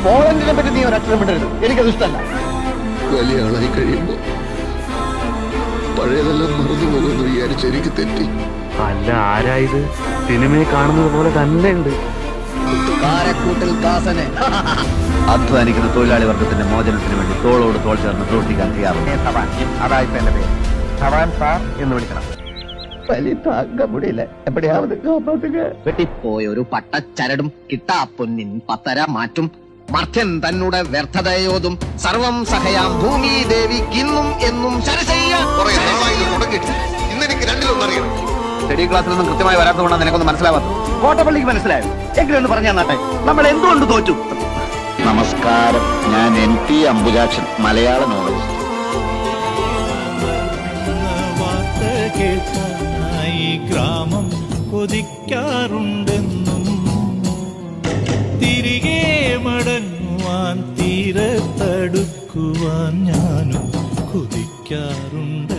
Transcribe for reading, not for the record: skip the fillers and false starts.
പോളണ്ടിനെ പറ്റി നീ ഒരക്ഷരം വിടരുത്, എനിക്കത് ഇഷ്ടമല്ല. വലിയ ആളായി കഴിയുമ്പോ പഴയതെല്ലാം മറന്നു പോകുമെന്ന് വിചാരിച്ച് എനിക്ക് തെറ്റി. അല്ല, ആരായത്? സിനിമയെ കാണുന്നത് പോലെ തന്നെ ഉണ്ട്. കാരക്കൂട്ടിൽ ദാസനെ അധ്വാനിക്കുന്ന തൊഴിലാളി വർഗത്തിന്റെ മോചനത്തിന് വേണ്ടി തോളോട് തോൾ ചേർന്ന് പ്രവർത്തിക്കാൻ തയ്യാറുണ്ട്. അതായിപ്പോ എന്റെ പേര് ധവാൻ സാർ എന്ന് വിളിക്കണം. വലിയ താങ്ക മുടിയില്ല, എവിടെയാവത് വെട്ടിപ്പോയ ഒരു പട്ടച്ചരടും കിട്ടാ പൊന്നിൻ പത്തര മാറ്റും മർത്യൻ തന്നുടെ വ്യർത്ഥതയോതും സർവം സഹയാം ഭൂമി ദേവി കിന്നും എന്നും ഇന്നെനിക്ക് രണ്ടിലൊന്നറിയണം. സ്റ്റഡി ക്ലാസ്സിൽ നിന്നും കൃത്യമായി വരാത്തതുകൊണ്ടാണ് നിനക്കൊന്ന് മനസ്സിലാവാത്തത്. കോട്ടപ്പള്ളിക്ക് മനസ്സിലായോ? എങ്കിലൊന്ന് പറഞ്ഞു തന്നാട്ടെ, നമ്മൾ എന്തുകൊണ്ട് തോറ്റു? നമസ്കാരം, ഞാൻ NT അംബുജാക്ഷൻ, മലയാള നോവലിസ്റ്റ്. ഗ്രാമം കൊതിക്കാറുണ്ടെന്നും തിരികെ മടങ്ങുവാൻ തീരത്തടുക്കുവാൻ ഞാനും കൊതിക്കാറുണ്ട്.